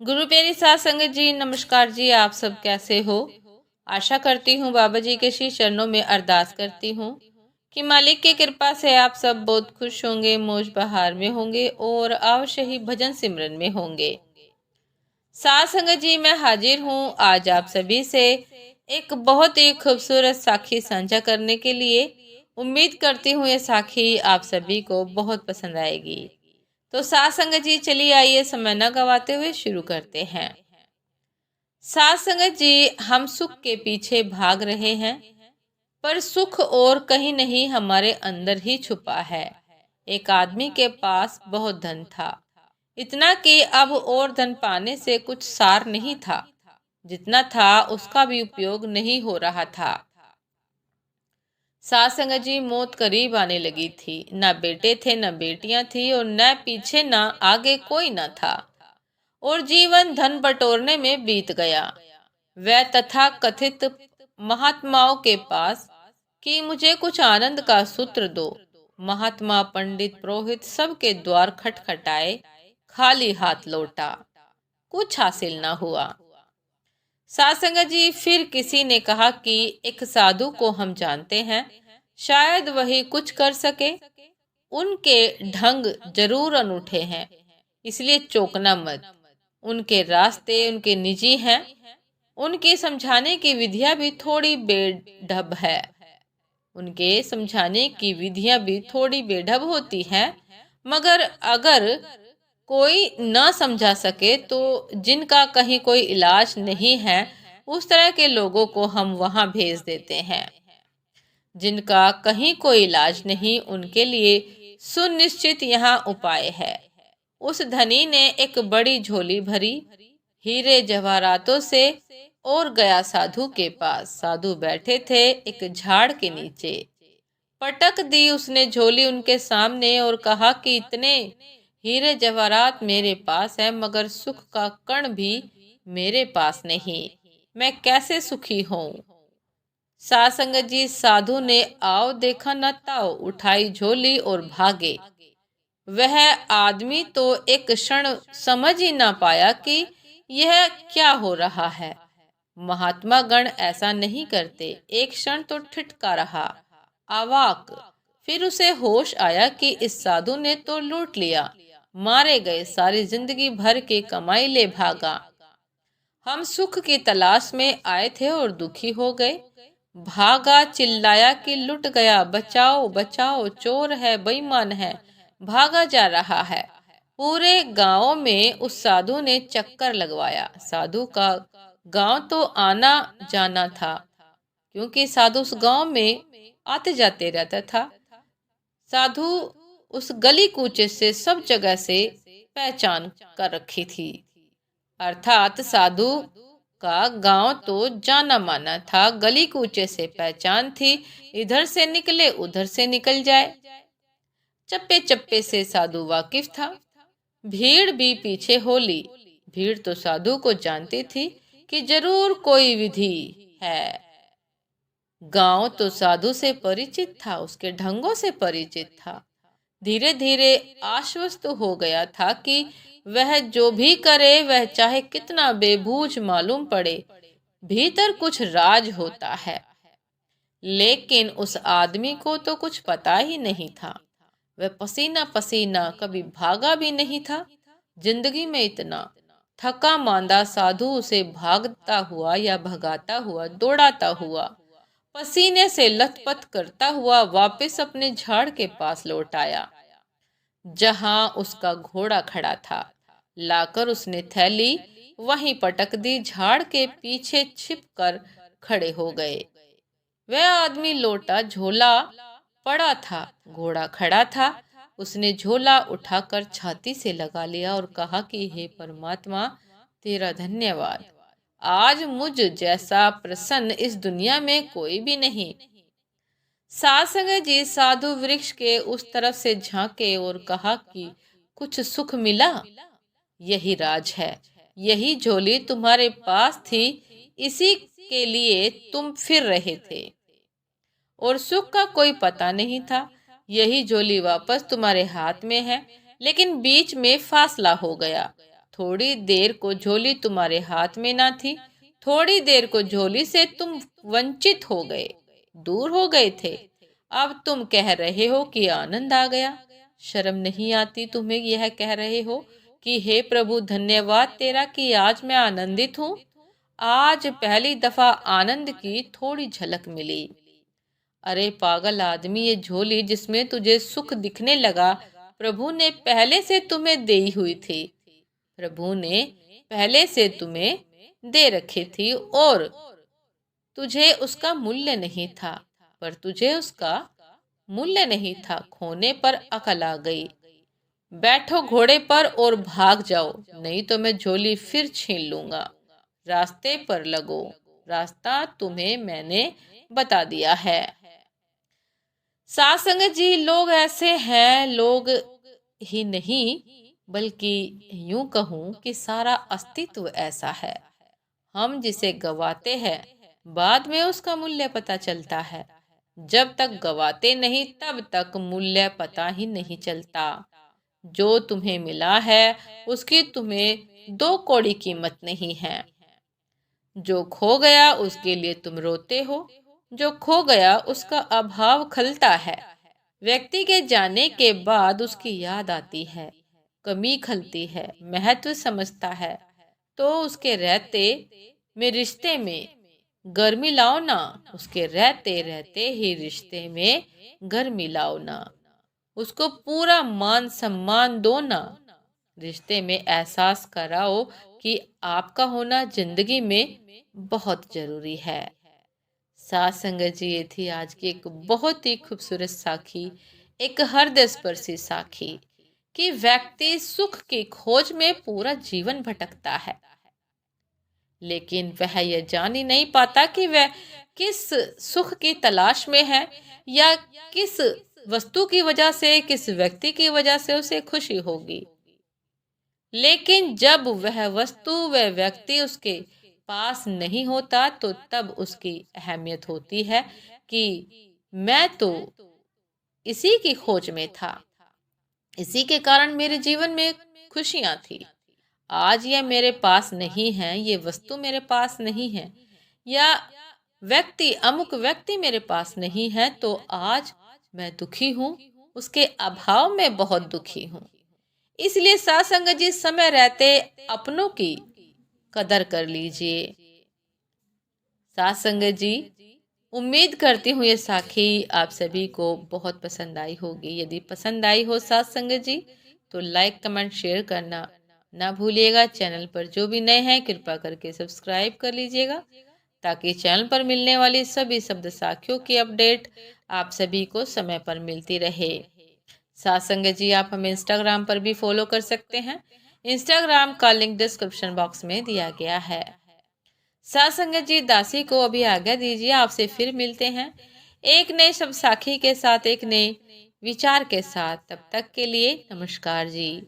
गुरु प्यारी साध संगत जी, नमस्कार जी। आप सब कैसे हो? आशा करती हूँ बाबा जी के श्री चरणों में अरदास करती हूँ कि मालिक की कृपा से आप सब बहुत खुश होंगे, मौज बहार में होंगे और अवश्य ही भजन सिमरन में होंगे। साध संगत जी, मैं हाजिर हूँ आज आप सभी से एक बहुत ही खूबसूरत साखी साझा करने के लिए। उम्मीद करती हूँ ये साखी आप सभी को बहुत पसंद आएगी। तो साध संगत जी, चलिए आइए समय न गवाते हुए शुरू करते हैं। साध संगत जी, हम सुख के पीछे भाग रहे हैं, पर सुख और कहीं नहीं हमारे अंदर ही छुपा है। एक आदमी के पास बहुत धन था, इतना कि अब और धन पाने से कुछ सार नहीं था। जितना था उसका भी उपयोग नहीं हो रहा था। साध संगत जी, मौत करीब आने लगी थी। न बेटे थे, न बेटियां थी और न पीछे न आगे कोई न था। और जीवन धन बटोरने में बीत गया। वह तथा कथित महात्माओं के पास कि मुझे कुछ आनंद का सूत्र दो। महात्मा, पंडित, पुरोहित सबके द्वार खटखटाए, खाली हाथ लौटा। कुछ हासिल न हुआ। साध संगत जी, फिर किसी ने कहा कि एक साधु को हम जानते हैं, शायद वही कुछ कर सके। उनके ढंग जरूर अनूठे हैं, इसलिए चौंकना मत। उनके रास्ते उनके निजी हैं। उनके समझाने की विधियां भी थोड़ी बेढब है। उनके समझाने की विधियां भी थोड़ी बेढब होती हैं। मगर अगर कोई न समझा सके तो जिनका कहीं कोई इलाज नहीं है, उस तरह के लोगों को हम वहां भेज देते हैं। जिनका कहीं कोई इलाज नहीं, उनके लिए सुनिश्चित यहाँ उपाय है। उस धनी ने एक बड़ी झोली भरी हीरे जवाहरातों से और गया साधु के पास। साधु बैठे थे एक झाड़ के नीचे। पटक दी उसने झोली उनके सामने और कहा कि इतने हीरे जवाहरात मेरे पास है, मगर सुख का कण भी मेरे पास नहीं। मैं कैसे सुखी हूँ? साध संगत जी, साधु ने आओ देखा न ताओ उठाई झोली और भागे। वह आदमी तो एक क्षण समझ ही ना पाया कि यह क्या हो रहा है। महात्मा गण ऐसा नहीं करते। एक क्षण तो ठिठका रहा, अवाक। फिर उसे होश आया कि इस साधु ने तो लूट लिया, मारे गए, सारी जिंदगी भर की कमाई ले भागा। हम सुख की तलाश में आए थे और दुखी हो गए। भागा, चिल्लाया कि लुट गया, बचाओ बचाओ, चोर है, बेईमान है, भागा जा रहा है। पूरे गांव में उस साधु ने चक्कर लगवाया। साधु का गांव तो आना जाना था, क्योंकि साधु उस गांव में आते जाते रहता था। साधु उस गली कूचे से सब जगह से पहचान कर रखी थी। अर्थात साधु का गांव तो जाना माना था, गली कूचे से पहचान थी। इधर से निकले उधर से निकल जाए। चप्पे चप्पे से साधु वाकिफ था। भीड़ भी पीछे हो ली। भीड़ तो साधु को जानती थी कि जरूर कोई विधि है। गांव तो साधु से परिचित था, उसके ढंगों से परिचित था। धीरे धीरे आश्वस्त हो गया था कि वह जो भी करे, वह चाहे कितना बेबूझ मालूम पड़े, भीतर कुछ राज होता है। लेकिन उस आदमी को तो कुछ पता ही नहीं था। वह पसीना पसीना कभी भागा भी नहीं था। जिंदगी में इतना थका मांदा साधु उसे भागता हुआ या भगाता हुआ, दौड़ाता हुआ, पसीने से लथपथ करता हुआ वापस अपने झाड़ के पास लौट आया, जहां उसका घोड़ा खड़ा था। लाकर उसने थैली वहीं पटक दी। झाड़ के पीछे छिपकर खड़े हो गए। वह आदमी लौटा, झोला पड़ा था, घोड़ा खड़ा था। उसने झोला उठाकर छाती से लगा लिया और कहा कि हे परमात्मा, तेरा धन्यवाद। आज मुझ जैसा प्रसन्न इस दुनिया में कोई भी नहीं। साध संगत जी, साधु वृक्ष के उस तरफ से झांके और कहा कि कुछ सुख मिला? यही राज है। यही झोली तुम्हारे पास थी, इसी के लिए तुम फिर रहे थे और सुख का कोई पता नहीं था। यही झोली वापस तुम्हारे हाथ में है, लेकिन बीच में फासला हो गया। थोड़ी देर को झोली तुम्हारे हाथ में ना थी, थोड़ी देर को झोली से तुम वंचित हो गए, दूर हो गए थे। अब तुम कह रहे हो कि आनंद आ गया। शर्म नहीं आती तुम्हें यह कह रहे हो कि हे प्रभु धन्यवाद तेरा कि आज मैं आनंदित हूँ। आज पहली दफा आनंद की थोड़ी झलक मिली। अरे पागल आदमी, ये झोली जिसमें तुझे सुख दिखने लगा प्रभु ने पहले से तुम्हें दी हुई थी। प्रभु ने पहले से तुम्हें दे रखी थी और तुझे उसका मूल्य नहीं था, पर तुझे उसका मूल्य नहीं था। खोने पर अकल आ गई। बैठो घोड़े पर और भाग जाओ, नहीं तो मैं झोली फिर छीन लूंगा। रास्ते पर लगो, रास्ता तुम्हें मैंने बता दिया है। साथ संगत जी, लोग ऐसे हैं, लोग ही नहीं बल्कि यूं कहूं कि सारा अस्तित्व ऐसा है। हम जिसे गवाते हैं बाद में उसका मूल्य पता चलता है। जब तक गवाते नहीं तब तक मूल्य पता ही नहीं चलता। जो तुम्हें मिला है उसकी तुम्हें दो कौड़ी कीमत नहीं है। जो खो गया उसके लिए तुम रोते हो, जो खो गया उसका अभाव खलता है। व्यक्ति के जाने के बाद उसकी याद आती है, कमी खलती है, महत्व समझता है। तो उसके रहते में रिश्ते में गर्मी लाओ ना, उसके रहते रहते ही रिश्ते में गर्मी लाओ ना। उसको पूरा मान सम्मान दो ना। रिश्ते में एहसास कराओ कि आपका होना जिंदगी में बहुत जरूरी है। साथ संगत जी, ये थी आज की एक बहुत ही खूबसूरत साखी, एक हृदय स्पर्शी साखी कि व्यक्ति सुख की खोज में पूरा जीवन भटकता है, लेकिन वह यह जान ही नहीं पाता कि वह किस सुख की तलाश में है या किस वस्तु की वजह से, किस व्यक्ति की वजह से उसे खुशी होगी। लेकिन जब वह वस्तु, वह व्यक्ति उसके पास नहीं होता तो तब उसकी अहमियत होती है कि मैं तो इसी की खोज में था, इसी के कारण मेरे जीवन में खुशियां थी। आज यह मेरे पास नहीं है, ये वस्तु मेरे पास नहीं है, या व्यक्ति, अमुक व्यक्ति मेरे पास नहीं है, तो आज मैं दुखी हूँ, उसके अभाव में बहुत दुखी हूँ। इसलिए साथ संगत जी, समय रहते अपनों की कदर कर लीजिए। साथ संगत जी, उम्मीद करती हूँ ये साखी आप सभी को बहुत पसंद आई होगी। यदि पसंद आई हो साथ संगत जी तो लाइक कमेंट शेयर करना ना भूलिएगा। चैनल पर जो भी नए हैं कृपया करके सब्सक्राइब कर लीजिएगा, ताकि चैनल पर मिलने वाली सभी शब्द साखियों की अपडेट आप सभी को समय पर मिलती रहे। साथ संगत जी, आप हमें इंस्टाग्राम पर भी फॉलो कर सकते हैं। इंस्टाग्राम का लिंक डिस्क्रिप्शन बॉक्स में दिया गया है। साथ संगत जी, दासी को अभी आज्ञा दीजिए, आपसे फिर मिलते हैं एक नए शब्द साखी के साथ, एक नए विचार के साथ। तब तक के लिए नमस्कार जी।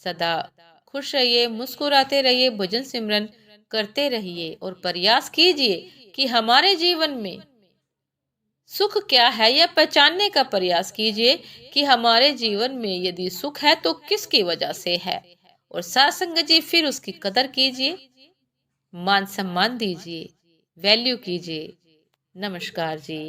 सदा खुश रहिए, मुस्कुराते रहिए, भजन सिमरन करते रहिए और प्रयास कीजिए कि हमारे जीवन में सुख क्या है यह पहचानने का प्रयास कीजिए कि हमारे जीवन में यदि सुख है तो किसकी वजह से है। और साथ संगत जी, फिर उसकी कदर कीजिए, मान सम्मान दीजिए, वैल्यू कीजिए। नमस्कार जी।